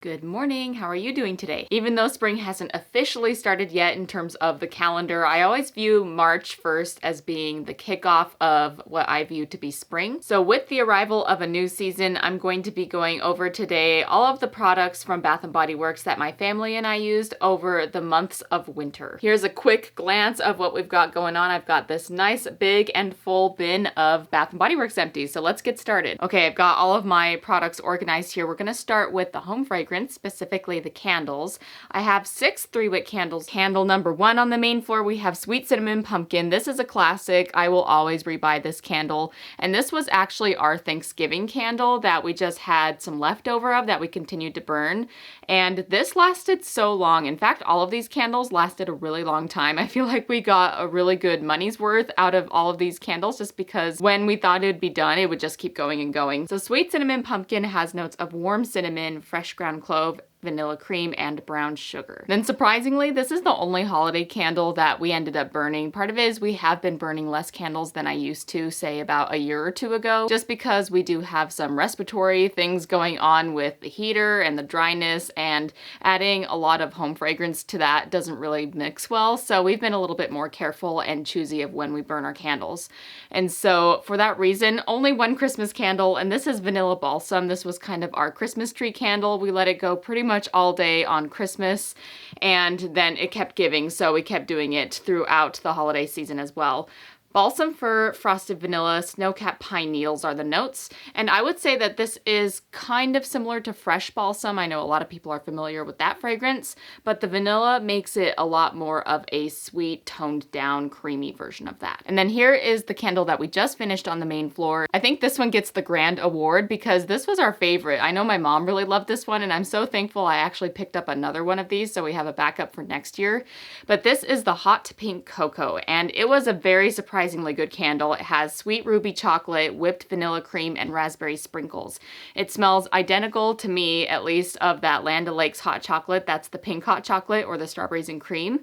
Good morning, how are you doing today? Even though spring hasn't officially started yet in terms of the calendar, I always view March 1st as being the kickoff of what I view to be spring. So with the arrival of a new season, I'm going to be going over today all of the products from Bath & Body Works that my family and I used over the months of winter. Here's a quick glance of what we've got going on. I've got this nice big and full bin of Bath & Body Works empties, so let's get started. Okay, I've got all of my products organized here. We're going to start with the home fragrance, specifically the candles. I have 6 3-wick candles. Candle number 1 on the main floor, we have Sweet Cinnamon Pumpkin. This is a classic. I will always rebuy this candle. And this was actually our Thanksgiving candle that we just had some leftover of that we continued to burn. And this lasted so long. In fact, all of these candles lasted a really long time. I feel like we got a really good money's worth out of all of these candles just because when we thought it'd be done, it would just keep going and going. So Sweet Cinnamon Pumpkin has notes of warm cinnamon, fresh ground clove, vanilla cream, and brown sugar. Then surprisingly, this is the only holiday candle that we ended up burning. Part of it is we have been burning less candles than I used to, say about a year or two ago, just because we do have some respiratory things going on with the heater and the dryness, and adding a lot of home fragrance to that doesn't really mix well. So we've been a little bit more careful and choosy of when we burn our candles. And so for that reason, only one Christmas candle, and this is Vanilla Balsam. This was kind of our Christmas tree candle. We let it go pretty much all day on Christmas, and then it kept giving, so we kept doing it throughout the holiday season as well. Balsam Fir, Frosted Vanilla, Snowcap Pine Needles are the notes, and I would say that this is kind of similar to Fresh Balsam. I know a lot of people are familiar with that fragrance, but the vanilla makes it a lot more of a sweet, toned down, creamy version of that. And then here is the candle that we just finished on the main floor. I think this one gets the grand award because this was our favorite. I know my mom really loved this one, and I'm so thankful I actually picked up another one of these so we have a backup for next year. But this is the Hot Pink Cocoa, and it was a very surprisingly good candle. It has sweet ruby chocolate, whipped vanilla cream, and raspberry sprinkles. It smells identical to me, at least, of that Land O'Lakes hot chocolate. That's the pink hot chocolate, or the strawberries and cream.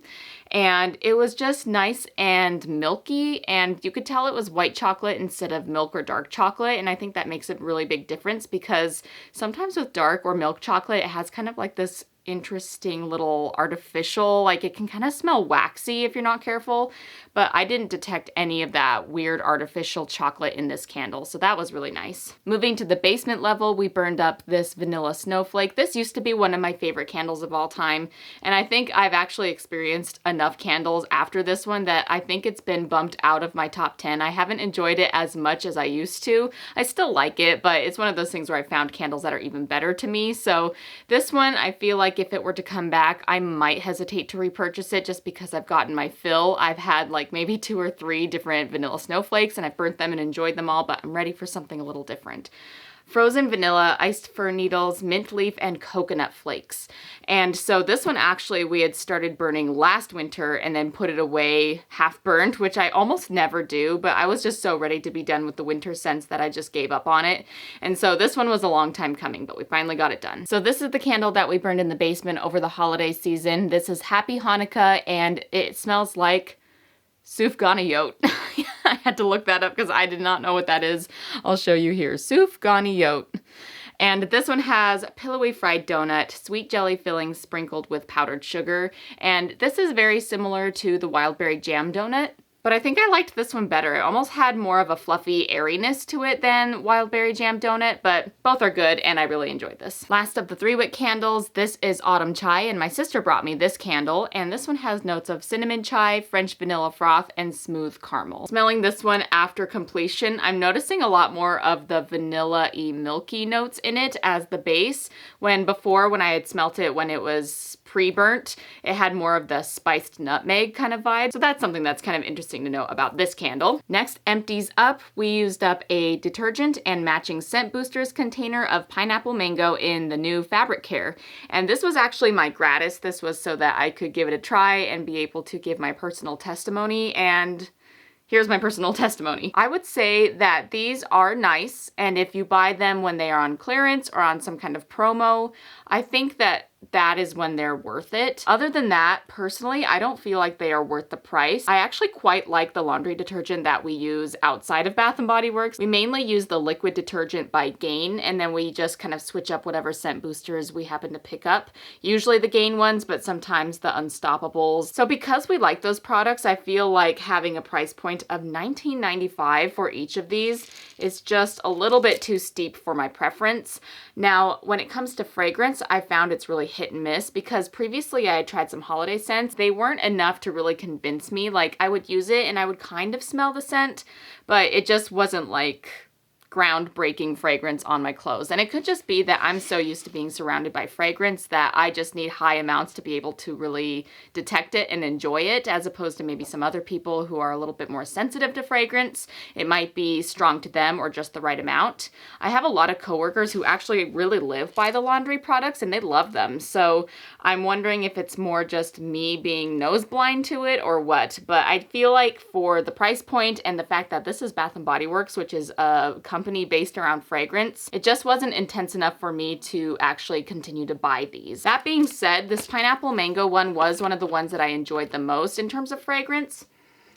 And it was just nice and milky, and you could tell it was white chocolate instead of milk or dark chocolate, and I think that makes a really big difference because sometimes with dark or milk chocolate, it has kind of like this interesting little artificial, like it can kind of smell waxy if you're not careful, but I didn't detect any of that weird artificial chocolate in this candle, so that was really nice. Moving to the basement level, we burned up this Vanilla Snowflake. This used to be one of my favorite candles of all time, and I think I've actually experienced enough candles after this one that I think it's been bumped out of my top 10. I haven't enjoyed it as much as I used to. I still like it, but it's one of those things where I found candles that are even better to me, so this one I feel like if it were to come back, I might hesitate to repurchase it just because I've gotten my fill. I've had like maybe 2 or 3 different vanilla snowflakes and I've burnt them and enjoyed them all, but I'm ready for something a little different. Frozen vanilla, iced fir needles, mint leaf, and coconut flakes. And so this one actually we had started burning last winter and then put it away half burnt, which I almost never do, but I was just so ready to be done with the winter scents that I just gave up on it. And so this one was a long time coming, but we finally got it done. So this is the candle that we burned in the basement over the holiday season. This is Happy Hanukkah, and it smells like Sufganiyot. I had to look that up because I did not know what that is. I'll show you here. Sufganiyot. And this one has pillowy fried donut, sweet jelly filling sprinkled with powdered sugar. And this is very similar to the wild berry jam donut, but I think I liked this one better. It almost had more of a fluffy airiness to it than Wild Berry Jam Donut, but both are good and I really enjoyed this. Last of the 3-wick candles, this is Autumn Chai, and my sister brought me this candle, and this one has notes of cinnamon chai, French vanilla froth, and smooth caramel. Smelling this one after completion, I'm noticing a lot more of the vanilla-y milky notes in it as the base, when before when I had smelt it when it was pre-burnt, it had more of the spiced nutmeg kind of vibe. So that's something that's kind of interesting to know about this candle. Next, Empties up. We used up a detergent and matching scent boosters container of pineapple mango in the new fabric care. And this was actually my gratis. This was so that I could give it a try and be able to give my personal testimony, and here's my personal testimony. I would say that these are nice, and if you buy them when they are on clearance or on some kind of promo, I think that that is when they're worth it. Other than that, personally, I don't feel like they are worth the price. I actually quite like the laundry detergent that we use outside of Bath & Body Works. We mainly use the liquid detergent by Gain, and then we just kind of switch up whatever scent boosters we happen to pick up. Usually the Gain ones, but sometimes the Unstoppables. So because we like those products, I feel like having a price point of $19.95 for each of these is just a little bit too steep for my preference. Now, when it comes to fragrance, I found it's really hit and miss because previously I had tried some holiday scents. They weren't enough to really convince me. Like, I would use it and I would kind of smell the scent, but it just wasn't like groundbreaking fragrance on my clothes. And it could just be that I'm so used to being surrounded by fragrance that I just need high amounts to be able to really detect it and enjoy it, as opposed to maybe some other people who are a little bit more sensitive to fragrance. It might be strong to them or just the right amount. I have a lot of coworkers who actually really live by the laundry products and they love them. So I'm wondering if it's more just me being nose blind to it or what. But I feel like for the price point and the fact that this is Bath & Body Works, which is a company based around fragrance, it just wasn't intense enough for me to actually continue to buy these. That being said, this pineapple mango one was one of the ones that I enjoyed the most in terms of fragrance.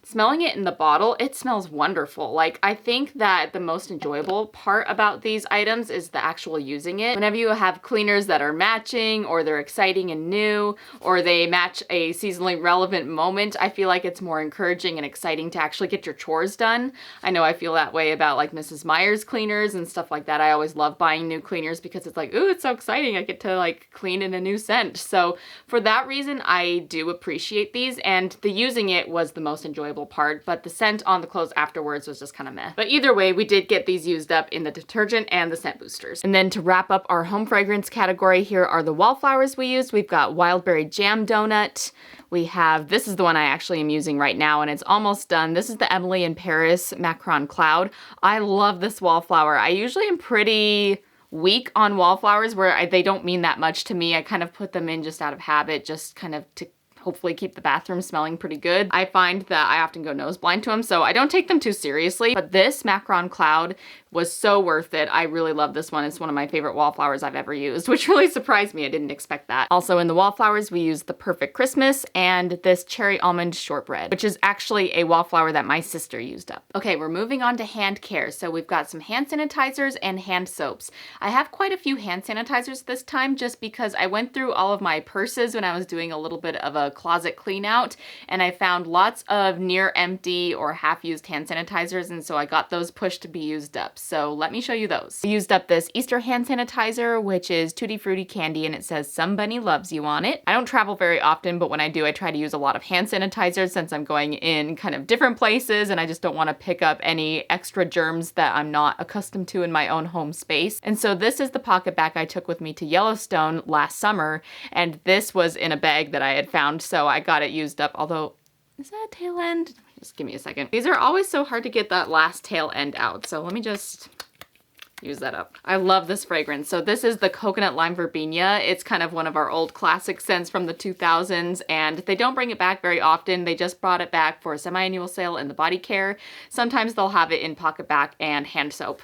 Smelling it in the bottle, it smells wonderful. Like, I think that the most enjoyable part about these items is the actual using it. Whenever you have cleaners that are matching, or they're exciting and new, or they match a seasonally relevant moment, I feel like it's more encouraging and exciting to actually get your chores done. I know I feel that way about like Mrs. Meyer's cleaners and stuff like that. I always love buying new cleaners because it's like, ooh, it's so exciting. I get to like clean in a new scent. So for that reason, I do appreciate these, and the using it was the most enjoyable part, but the scent on the clothes afterwards was just kind of meh. But either way, we did get these used up in the detergent and the scent boosters. And then to wrap up our home fragrance category, here are the wallflowers we used. We've got Wildberry Jam Donut. We have, this is the one I actually am using right now, and it's almost done. This is the Emily in Paris Macron Cloud. I love this wallflower. I usually am pretty weak on wallflowers where they don't mean that much to me. I kind of put them in just out of habit, just kind of to hopefully keep the bathroom smelling pretty good. I find that I often go nose blind to them, so I don't take them too seriously. But this Macron Cloud was so worth it. I really love this one. It's one of my favorite wallflowers I've ever used, which really surprised me. I didn't expect that. Also in the wallflowers, we used the Perfect Christmas and this Cherry Almond Shortbread, which is actually a wallflower that my sister used up. Okay, we're moving on to hand care. So we've got some hand sanitizers and hand soaps. I have quite a few hand sanitizers this time just because I went through all of my purses when I was doing a little bit of a closet clean out, and I found lots of near empty or half-used hand sanitizers, and so I got those pushed to be used up. So let me show you those. I used up this Easter hand sanitizer, which is Tutti Frutti candy, and it says "Somebody loves you" on it. I don't travel very often, but when I do, I try to use a lot of hand sanitizers since I'm going in kind of different places and I just don't want to pick up any extra germs that I'm not accustomed to in my own home space. And so this is the pocket bag I took with me to Yellowstone last summer, and this was in a bag that I had found, so I got it used up, although, is that a tail end? Just give me a second. These are always so hard to get that last tail end out, so let me just use that up. I love this fragrance. So this is the Coconut Lime Verbena. It's kind of one of our old classic scents from the 2000s, and they don't bring it back very often. They just brought it back for a semi-annual sale in the body care. Sometimes they'll have it in pocket back and hand soap.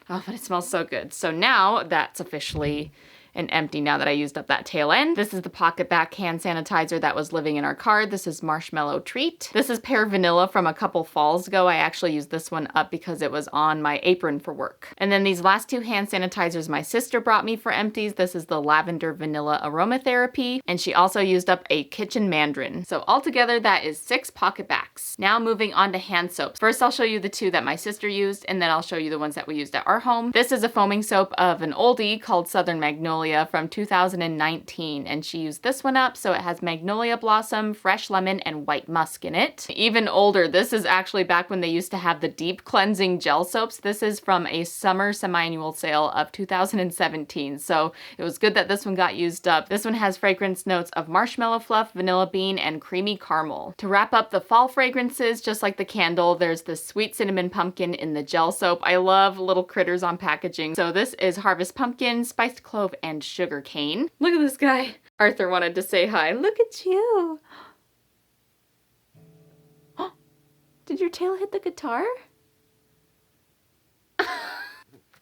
Oh, but it smells so good. So now that's officially and empty now that I used up that tail end. This is the pocket back hand sanitizer that was living in our car. This is Marshmallow Treat. This is Pear Vanilla from a couple falls ago. I actually used this one up because it was on my apron for work. And then these last two hand sanitizers my sister brought me for empties. This is the Lavender Vanilla Aromatherapy, and she also used up a Kitchen Mandarin. So altogether that is 6 pocket backs. Now moving on to hand soaps. First I'll show you the 2 that my sister used, and then I'll show you the ones that we used at our home. This is a foaming soap of an oldie called Southern Magnolia from 2019, and she used this one up. So it has magnolia blossom, fresh lemon, and white musk in it. Even older, this is actually back when they used to have the deep cleansing gel soaps. This is from a summer semi-annual sale of 2017, so it was good that this one got used up. This one has fragrance notes of marshmallow fluff, vanilla bean, and creamy caramel. To wrap up the fall fragrances, just like the candle, there's the sweet cinnamon pumpkin in the gel soap. I love little critters on packaging. So this is harvest pumpkin, spiced clove, and sugar cane. Look at this guy. Arthur wanted to say hi. Look at you. Oh, did your tail hit the guitar? Ow,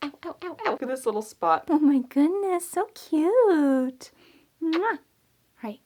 ow, ow, ow. Look at this little spot. Oh my goodness, so cute. Mwah. Right.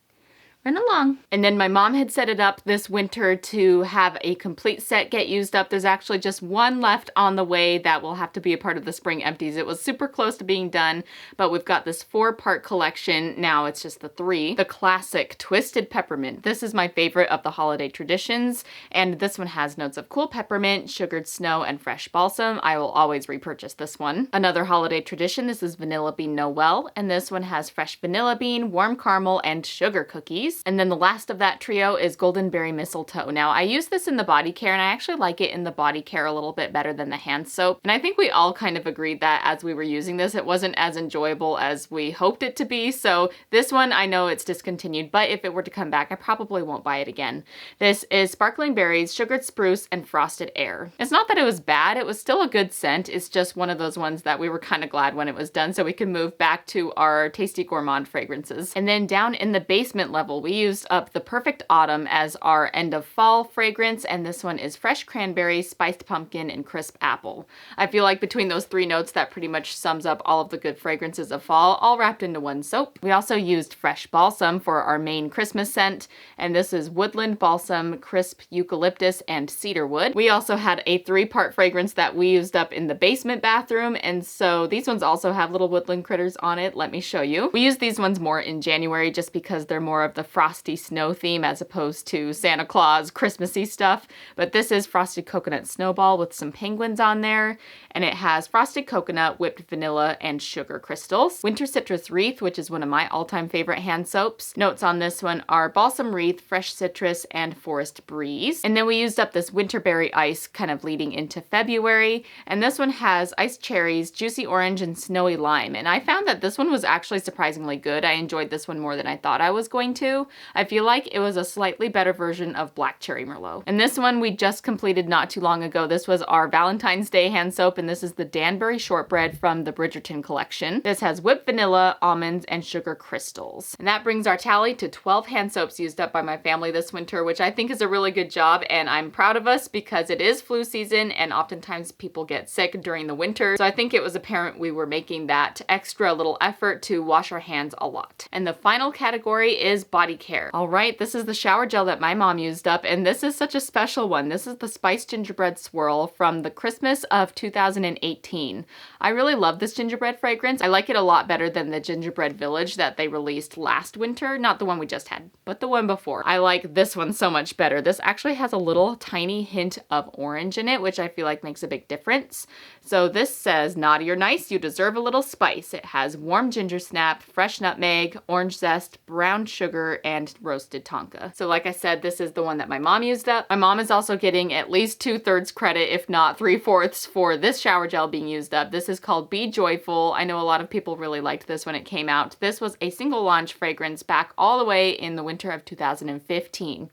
Run along. And then my mom had set it up this winter to have a complete set get used up. There's actually just one left on the way that will have to be a part of the spring empties. It was super close to being done, but we've got this 4-part collection. Now it's just the 3. The classic Twisted Peppermint. This is my favorite of the holiday traditions, and this one has notes of cool peppermint, sugared snow, and fresh balsam. I will always repurchase this one. Another holiday tradition, this is Vanilla Bean Noel, and this one has fresh vanilla bean, warm caramel, and sugar cookies. And then the last of that trio is Golden Berry Mistletoe. Now, I use this in the body care, and I actually like it in the body care a little bit better than the hand soap. And I think we all kind of agreed that as we were using this, it wasn't as enjoyable as we hoped it to be. So this one, I know it's discontinued, but if it were to come back, I probably won't buy it again. This is Sparkling Berries, Sugared Spruce, and Frosted Air. It's not that it was bad, it was still a good scent. It's just one of those ones that we were kind of glad when it was done so we could move back to our Tasty Gourmand fragrances. And then down in the basement level, we used up the Perfect Autumn as our end of fall fragrance, and this one is fresh cranberry, spiced pumpkin, and crisp apple. I feel like between those 3 notes, that pretty much sums up all of the good fragrances of fall, all wrapped into one soap. We also used fresh balsam for our main Christmas scent, and this is woodland balsam, crisp eucalyptus, and cedarwood. We also had a 3-part fragrance that we used up in the basement bathroom, and so these ones also have little woodland critters on it. Let me show you. We use these ones more in January just because they're more of the frosty snow theme as opposed to Santa Claus Christmassy stuff. But this is Frosted Coconut Snowball with some penguins on there, and it has frosted coconut, whipped vanilla, and sugar crystals. Winter Citrus Wreath, which is one of my all-time favorite hand soaps. Notes on this one are balsam wreath, fresh citrus, and forest breeze. And then we used up this winterberry ice kind of leading into February, and this one has iced cherries, juicy orange, and snowy lime. And I found that this one was actually surprisingly good. I enjoyed this one more than I thought I was going to. I feel like it was a slightly better version of Black Cherry Merlot. And this one we just completed not too long ago. This was our Valentine's Day hand soap, and this is the Danbury Shortbread from the Bridgerton collection. This has whipped vanilla, almonds, and sugar crystals. And that brings our tally to 12 hand soaps used up by my family this winter, which I think is a really good job, and I'm proud of us because it is flu season, and oftentimes people get sick during the winter. So I think it was apparent we were making that extra little effort to wash our hands a lot. And the final category is body care. All right, this is the shower gel that my mom used up, and this is such a special one. This is the Spiced Gingerbread Swirl from the Christmas of 2018. I really love this gingerbread fragrance. I like it a lot better than the Gingerbread Village that they released last winter. Not the one we just had, but the one before. I like this one so much better. This actually has a little tiny hint of orange in it, which I feel like makes a big difference. So this says, naughty or nice, you deserve a little spice. It has warm ginger snap, fresh nutmeg, orange zest, brown sugar, and roasted tonka. So like I said, this is the one that my mom used up. My mom is also getting at least 2/3 credit, if not 3/4, for this shower gel being used up. This is called Be Joyful. I know a lot of people really liked this when it came out. This was a single launch fragrance back all the way in the winter of 2015.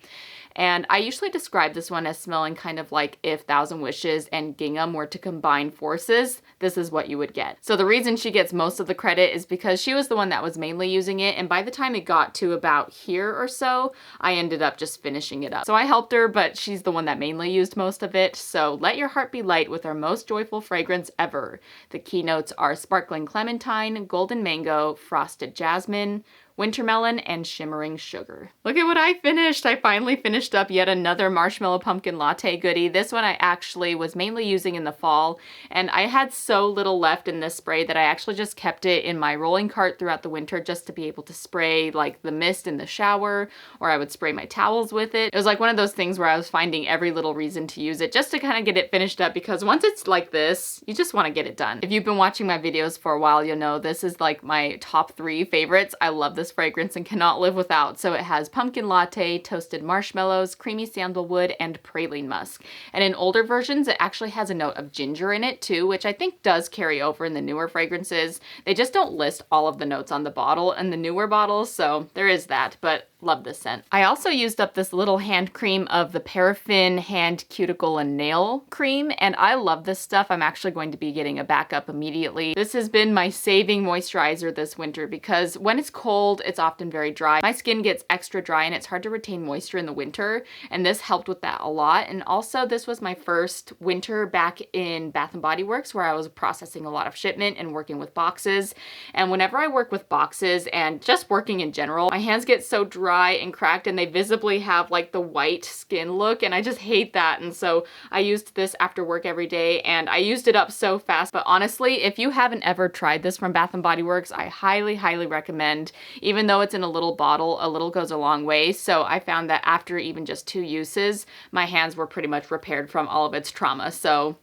And I usually describe this one as smelling kind of like if Thousand Wishes and Gingham were to combine forces, this is what you would get. So the reason she gets most of the credit is because she was the one that was mainly using it, and by the time it got to about here or so, I ended up just finishing it up. So I helped her, but she's the one that mainly used most of it. So let your heart be light with our most joyful fragrance ever. The keynotes are Sparkling Clementine, Golden Mango, Frosted Jasmine, Wintermelon, and Shimmering Sugar. Look at what I finished! I finally finished up yet another Marshmallow Pumpkin Latte goodie. This one I actually was mainly using in the fall, and I had so little left in this spray that I actually just kept it in my rolling cart throughout the winter just to be able to spray like the mist in the shower, or I would spray my towels with it. It was like one of those things where I was finding every little reason to use it just to kind of get it finished up, because once it's like this, you just want to get it done. If you've been watching my videos for a while, you'll know this is like my top 3 favorites. I love this fragrance and cannot live without. So it has pumpkin latte, toasted marshmallows, creamy sandalwood, and praline musk. And in older versions, it actually has a note of ginger in it too, which I think does carry over in the newer fragrances. They just don't list all of the notes on the bottle in the newer bottles, so there is that. But Love this scent. I also used up this little hand cream of the Paraffin Hand Cuticle and Nail Cream, and I love this stuff. I'm actually going to be getting a backup immediately. This has been my saving moisturizer this winter because when it's cold, it's often very dry. My skin gets extra dry and it's hard to retain moisture in the winter, and this helped with that a lot. And also, this was my first winter back in Bath & Body Works where I was processing a lot of shipment and working with boxes. And whenever I work with boxes and just working in general, my hands get so dry and cracked and they visibly have like the white skin look, and I just hate that. And so I used this after work every day and I used it up so fast. But honestly, if you haven't ever tried this from Bath & Body Works, I highly, highly recommend. Even though it's in a little bottle, a little goes a long way. So I found that after even just 2 uses, my hands were pretty much repaired from all of its trauma. So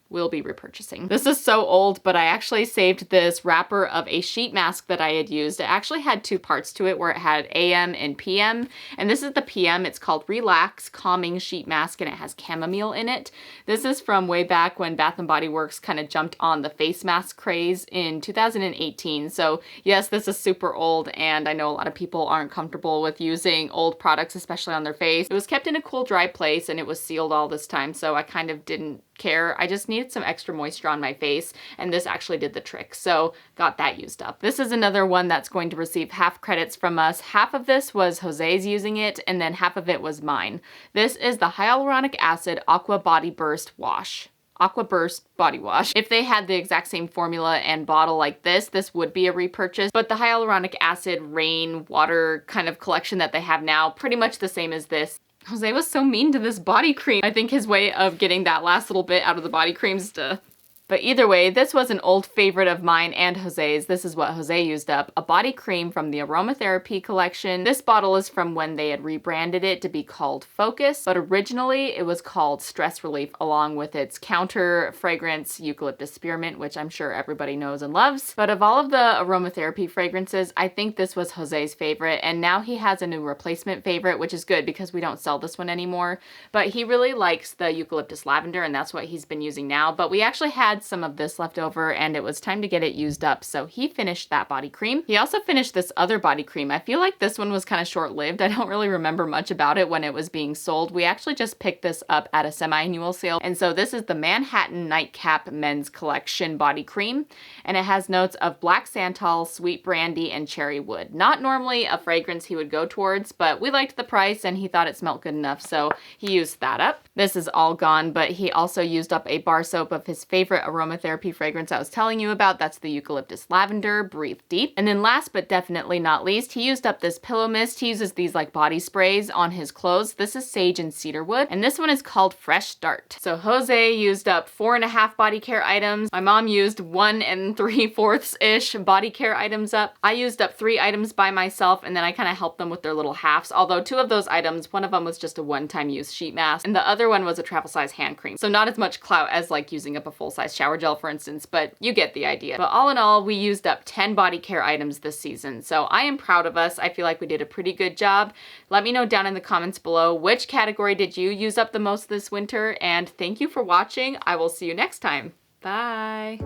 will be repurchasing. This is so old, but I actually saved this wrapper of a sheet mask that I had used. It actually had 2 parts to it where it had AM and PM. And this is the PM. It's called Relax Calming Sheet Mask and it has chamomile in it. This is from way back when Bath & Body Works kind of jumped on the face mask craze in 2018. So yes, this is super old and I know a lot of people aren't comfortable with using old products, especially on their face. It was kept in a cool, dry place and it was sealed all this time, so I kind of didn't care. I just needed some extra moisture on my face and this actually did the trick, so got that used up. This is another one that's going to receive half credits from us. Half of this was Jose's using it and then half of it was mine. This is the Hyaluronic Acid Aqua Body Burst Wash. Aqua Burst Body Wash. If they had the exact same formula and bottle like this would be a repurchase, but the Hyaluronic Acid Rain Water kind of collection that they have now, pretty much the same as this. Jose was so mean to this body cream. I think his way of getting that last little bit out of the body cream is to... But either way, this was an old favorite of mine and Jose's. This is what Jose used up. A body cream from the Aromatherapy collection. This bottle is from when they had rebranded it to be called Focus, but originally it was called Stress Relief along with its counter fragrance, Eucalyptus Spearmint, which I'm sure everybody knows and loves. But of all of the aromatherapy fragrances, I think this was Jose's favorite, and now he has a new replacement favorite, which is good because we don't sell this one anymore. But he really likes the Eucalyptus Lavender, and that's what he's been using now. But we actually had some of this left over and it was time to get it used up, so he finished that body cream. He also finished this other body cream. I feel like this one was kind of short-lived. I don't really remember much about it when it was being sold. We actually just picked this up at a semi-annual sale, and so this is the Manhattan Nightcap Men's Collection body cream, and it has notes of black santal, sweet brandy, and cherry wood. Not normally a fragrance he would go towards, but we liked the price and he thought it smelled good enough, so he used that up. This is all gone, but he also used up a bar soap of his favorite aromatherapy fragrance I was telling you about. That's the Eucalyptus Lavender, Breathe Deep. And then last but definitely not least, he used up this pillow mist. He uses these like body sprays on his clothes. This is Sage and Cedarwood, and this one is called Fresh Start. So Jose used up 4.5 body care items. My mom used 1 3/4-ish body care items up. I used up 3 items by myself, and then I kind of helped them with their little halves, although 2 of those items, one of them was just a one-time use sheet mask, and the other one was a travel size hand cream. So not as much clout as like using up a full-size shower gel, for instance, but you get the idea. But all in all, we used up 10 body care items this season, so I am proud of us. I feel like we did a pretty good job. Let me know down in the comments below which category did you use up the most this winter, and thank you for watching. I will see you next time. Bye!